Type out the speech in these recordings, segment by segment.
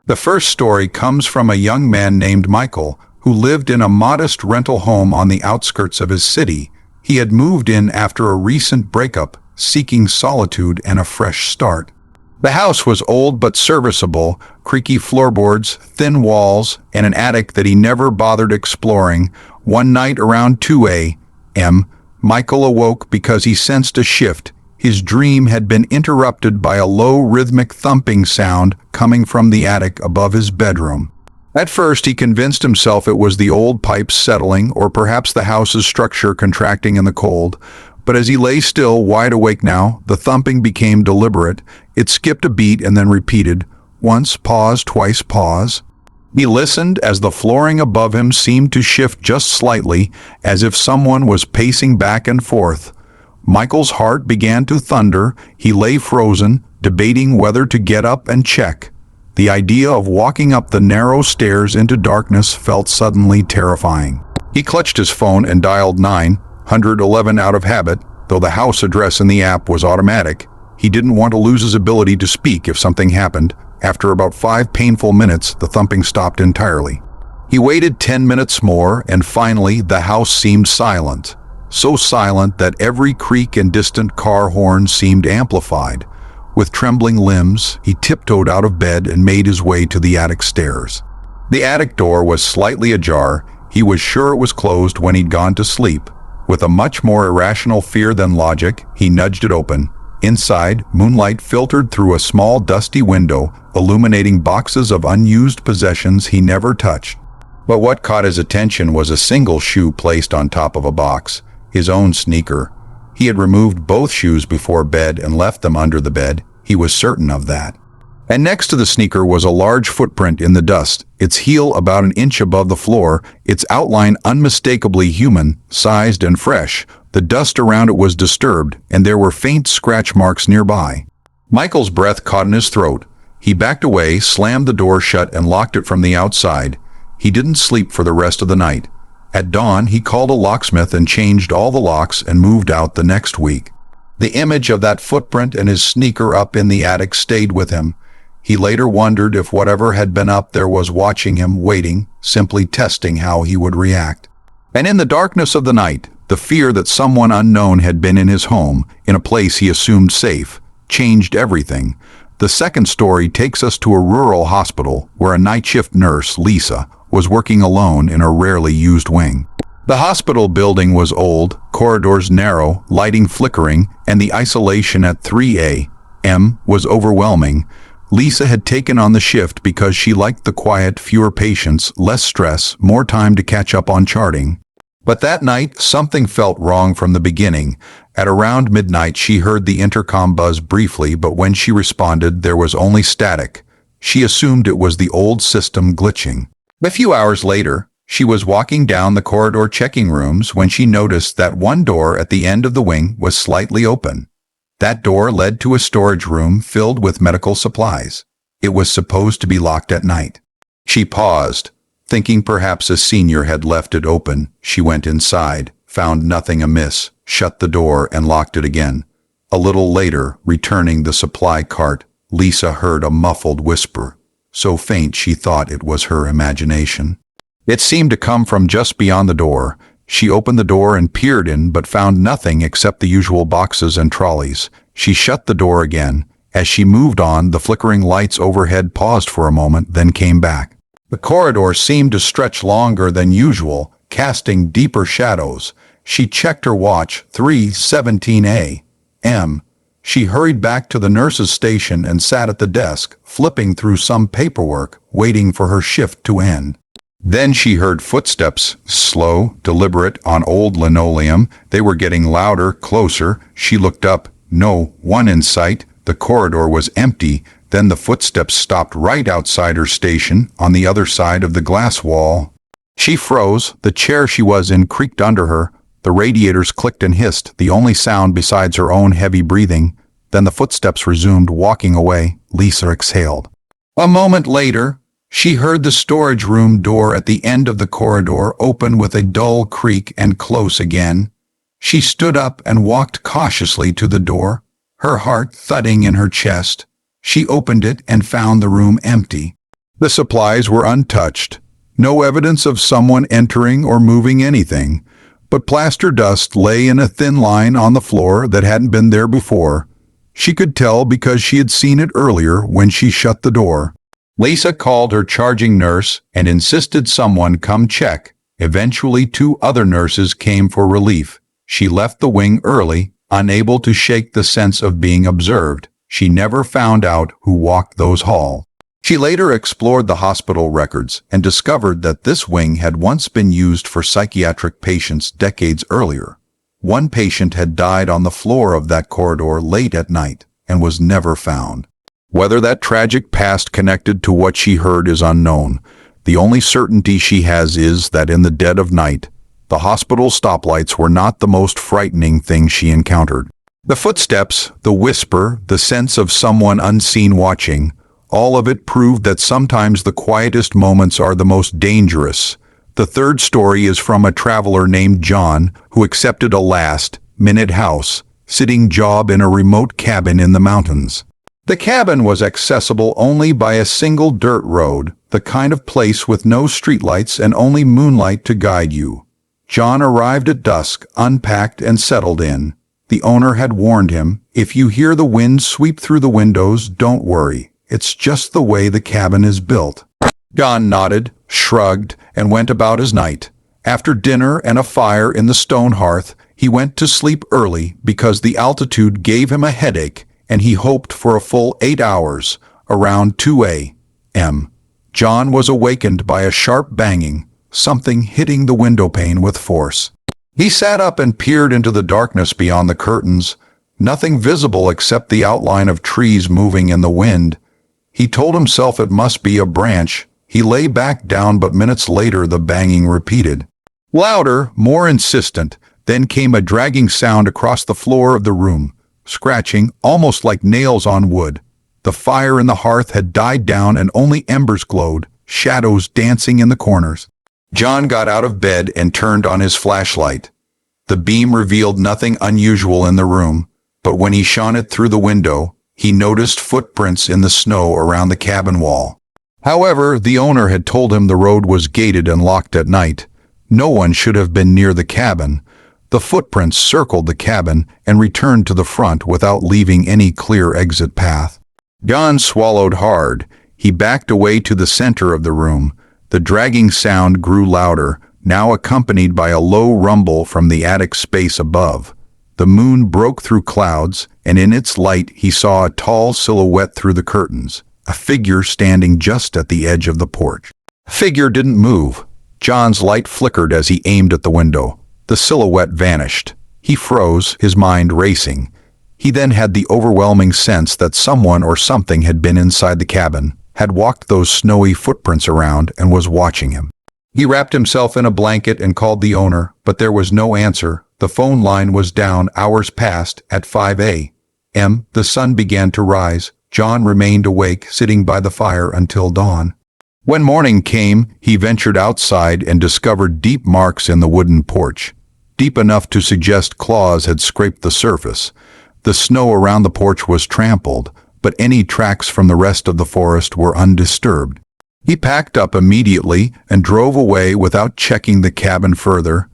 The first story comes from a young man named Michael, who lived in a modest rental home on the outskirts of his city. He had moved in after a recent breakup, seeking solitude and a fresh start. The house was old but serviceable, creaky floorboards, thin walls, and an attic that he never bothered exploring. One night around 2 a.m., Michael awoke because he sensed a shift. His dream had been interrupted by a low rhythmic thumping sound coming from the attic above his bedroom. At first, he convinced himself it was the old pipes settling or perhaps the house's structure contracting in the cold. But as he lay still, wide awake now, the thumping became deliberate. It skipped a beat and then repeated. Once, pause, twice, pause. He listened as the flooring above him seemed to shift just slightly, as if someone was pacing back and forth. Michael's heart began to thunder. He lay frozen, debating whether to get up and check. The idea of walking up the narrow stairs into darkness felt suddenly terrifying. He clutched his phone and dialed 911 out of habit, though the house address in the app was automatic. He didn't want to lose his ability to speak if something happened. After about 5 painful minutes, the thumping stopped entirely. He waited 10 minutes more, and finally the house seemed silent. So silent that every creak and distant car horn seemed amplified. With trembling limbs, he tiptoed out of bed and made his way to the attic stairs. The attic door was slightly ajar. He was sure it was closed when he'd gone to sleep. With a much more irrational fear than logic, he nudged it open. Inside, moonlight filtered through a small dusty window, illuminating boxes of unused possessions he never touched. But what caught his attention was a single shoe placed on top of a box. His own sneaker. He had removed both shoes before bed and left them under the bed. He was certain of that. And next to the sneaker was a large footprint in the dust, its heel about an inch above the floor, its outline unmistakably human, sized and fresh. The dust around it was disturbed, and there were faint scratch marks nearby. Michael's breath caught in his throat. He backed away, slammed the door shut, and locked it from the outside. He didn't sleep for the rest of the night. At dawn, he called a locksmith and changed all the locks and moved out the next week. The image of that footprint and his sneaker up in the attic stayed with him. He later wondered if whatever had been up there was watching him, waiting, simply testing how he would react. And in the darkness of the night, the fear that someone unknown had been in his home, in a place he assumed safe, changed everything. The second story takes us to a rural hospital where a night shift nurse, Lisa, was working alone in a rarely used wing. The hospital building was old, corridors narrow, lighting flickering, and the isolation at 3 a.m. was overwhelming. Lisa had taken on the shift because she liked the quiet, fewer patients, less stress, more time to catch up on charting. But that night, something felt wrong from the beginning. At around midnight, she heard the intercom buzz briefly, but when she responded, there was only static. She assumed it was the old system glitching. A few hours later, she was walking down the corridor checking rooms when she noticed that one door at the end of the wing was slightly open. That door led to a storage room filled with medical supplies. It was supposed to be locked at night. She paused, thinking perhaps a senior had left it open. She went inside, found nothing amiss, shut the door and locked it again. A little later, returning the supply cart, Lisa heard a muffled whisper, so faint she thought it was her imagination. It seemed to come from just beyond the door. She opened the door and peered in, but found nothing except the usual boxes and trolleys. She shut the door again. As she moved on, the flickering lights overhead paused for a moment, then came back. The corridor seemed to stretch longer than usual, casting deeper shadows. She checked her watch, 3:17 a.m. She hurried back to the nurse's station and sat at the desk, flipping through some paperwork, waiting for her shift to end. Then she heard footsteps, slow, deliberate, on old linoleum. They were getting louder, closer. She looked up. No one in sight. The corridor was empty. Then the footsteps stopped right outside her station, on the other side of the glass wall. She froze. The chair she was in creaked under her. The radiators clicked and hissed, the only sound besides her own heavy breathing. Then the footsteps resumed, walking away. Lisa exhaled. A moment later, she heard the storage room door at the end of the corridor open with a dull creak and close again. She stood up and walked cautiously to the door, her heart thudding in her chest. She opened it and found the room empty. The supplies were untouched. No evidence of someone entering or moving anything, but plaster dust lay in a thin line on the floor that hadn't been there before. She could tell because she had seen it earlier when she shut the door. Lisa called her charging nurse and insisted someone come check. Eventually, 2 other nurses came for relief. She left the wing early, unable to shake the sense of being observed. She never found out who walked those halls. She later explored the hospital records and discovered that this wing had once been used for psychiatric patients decades earlier. One patient had died on the floor of that corridor late at night and was never found. Whether that tragic past connected to what she heard is unknown. The only certainty she has is that in the dead of night, the hospital stoplights were not the most frightening thing she encountered. The footsteps, the whisper, the sense of someone unseen watching, all of it proved that sometimes the quietest moments are the most dangerous. The third story is from a traveler named John who accepted a last-minute house-sitting job in a remote cabin in the mountains. The cabin was accessible only by a single dirt road, the kind of place with no streetlights and only moonlight to guide you. John arrived at dusk, unpacked and settled in. The owner had warned him, "If you hear the wind sweep through the windows, don't worry. It's just the way the cabin is built." John nodded, shrugged, and went about his night. After dinner and a fire in the stone hearth, he went to sleep early because the altitude gave him a headache, and he hoped for a full 8 hours. Around 2 a.m., John was awakened by a sharp banging, something hitting the window pane with force. He sat up and peered into the darkness beyond the curtains. Nothing visible except the outline of trees moving in the wind. He told himself it must be a branch. He lay back down, but minutes later the banging repeated. Louder, more insistent, then came a dragging sound across the floor of the room, scratching, almost like nails on wood. The fire in the hearth had died down and only embers glowed, shadows dancing in the corners. John got out of bed and turned on his flashlight. The beam revealed nothing unusual in the room, but when he shone it through the window, he noticed footprints in the snow around the cabin wall. However, the owner had told him the road was gated and locked at night. No one should have been near the cabin. The footprints circled the cabin and returned to the front without leaving any clear exit path. John swallowed hard. He backed away to the center of the room. The dragging sound grew louder, now accompanied by a low rumble from the attic space above. The moon broke through clouds, and in its light he saw a tall silhouette through the curtains, a figure standing just at the edge of the porch. The figure didn't move. John's light flickered as he aimed at the window. The silhouette vanished. He froze, his mind racing. He then had the overwhelming sense that someone or something had been inside the cabin, had walked those snowy footprints around, and was watching him. He wrapped himself in a blanket and called the owner, but there was no answer. The phone line was down. Hours passed. At 5 a.m., the sun began to rise. John remained awake, sitting by the fire until dawn. When morning came, he ventured outside and discovered deep marks in the wooden porch, deep enough to suggest claws had scraped the surface. The snow around the porch was trampled, but any tracks from the rest of the forest were undisturbed. He packed up immediately and drove away without checking the cabin further.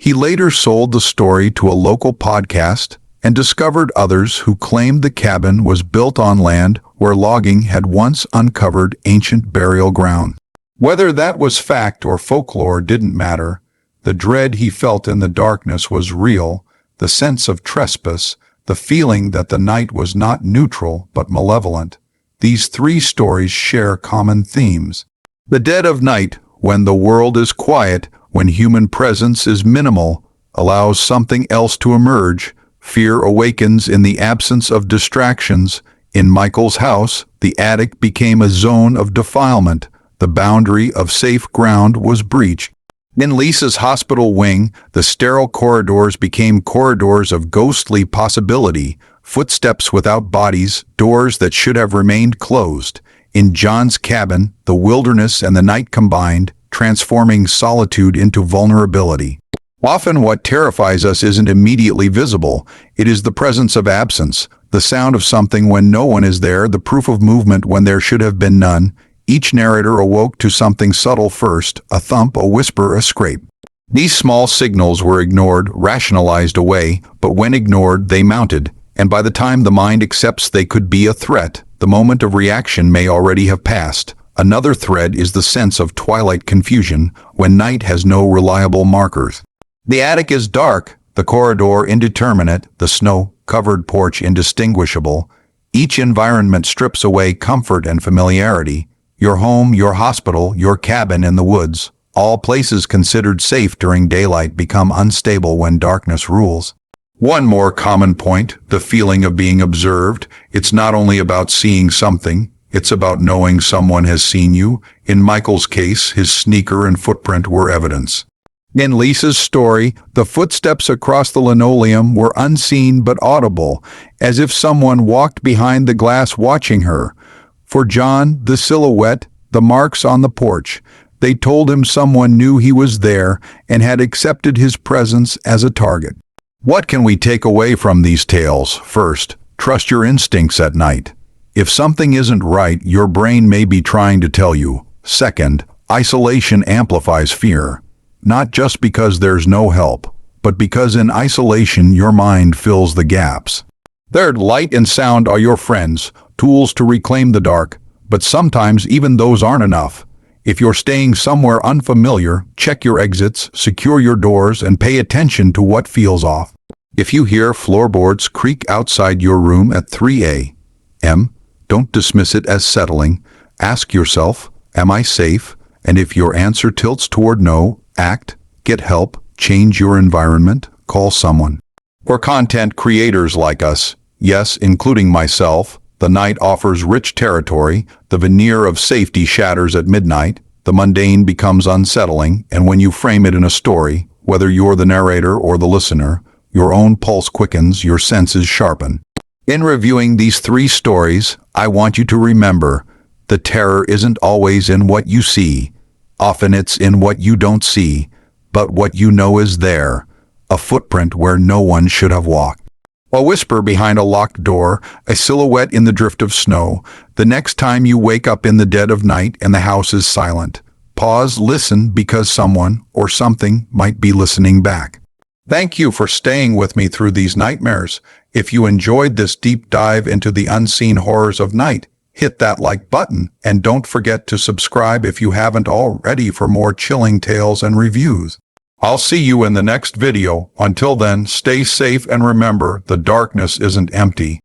He later sold the story to a local podcast and discovered others who claimed the cabin was built on land where logging had once uncovered ancient burial ground. Whether that was fact or folklore didn't matter. The dread he felt in the darkness was real, the sense of trespass, the feeling that the night was not neutral but malevolent. These 3 stories share common themes. The dead of night, when the world is quiet, when human presence is minimal, allows something else to emerge. Fear awakens in the absence of distractions. In Michael's house, the attic became a zone of defilement. The boundary of safe ground was breached. In Lisa's hospital wing, the sterile corridors became corridors of ghostly possibility, footsteps without bodies, doors that should have remained closed. In John's cabin, the wilderness and the night combined, transforming solitude into vulnerability. Often what terrifies us isn't immediately visible. It is the presence of absence, the sound of something when no one is there, the proof of movement when there should have been none. Each narrator awoke to something subtle first, a thump, a whisper, a scrape. These small signals were ignored, rationalized away, but when ignored, they mounted, and by the time the mind accepts they could be a threat, the moment of reaction may already have passed. Another thread is the sense of twilight confusion, when night has no reliable markers. The attic is dark, the corridor indeterminate, the snow-covered porch indistinguishable. Each environment strips away comfort and familiarity. Your home, your hospital, your cabin in the woods, all places considered safe during daylight become unstable when darkness rules. One more common point, the feeling of being observed. It's not only about seeing something, it's about knowing someone has seen you. In Michael's case, his sneaker and footprint were evidence. In Lisa's story, the footsteps across the linoleum were unseen but audible, as if someone walked behind the glass watching her. For John, the silhouette, the marks on the porch, they told him someone knew he was there and had accepted his presence as a target. What can we take away from these tales? First, trust your instincts at night. If something isn't right, your brain may be trying to tell you. Second, isolation amplifies fear. Not just because there's no help, but because in isolation your mind fills the gaps. Third, light and sound are your friends, tools to reclaim the dark, but sometimes even those aren't enough. If you're staying somewhere unfamiliar, check your exits, secure your doors, and pay attention to what feels off. If you hear floorboards creak outside your room at 3 a.m., don't dismiss it as settling. Ask yourself, am I safe? And if your answer tilts toward no, act, get help, change your environment, call someone. For content creators like us, yes, including myself, the night offers rich territory, the veneer of safety shatters at midnight, the mundane becomes unsettling, and when you frame it in a story, whether you're the narrator or the listener, your own pulse quickens, your senses sharpen. In reviewing these 3 stories, I want you to remember, the terror isn't always in what you see. Often it's in what you don't see, but what you know is there, a footprint where no one should have walked. A whisper behind a locked door, a silhouette in the drift of snow. The next time you wake up in the dead of night and the house is silent, pause, listen, because someone or something might be listening back. Thank you for staying with me through these nightmares. If you enjoyed this deep dive into the unseen horrors of night, hit that like button and don't forget to subscribe if you haven't already for more chilling tales and reviews. I'll see you in the next video. Until then, stay safe and remember, the darkness isn't empty.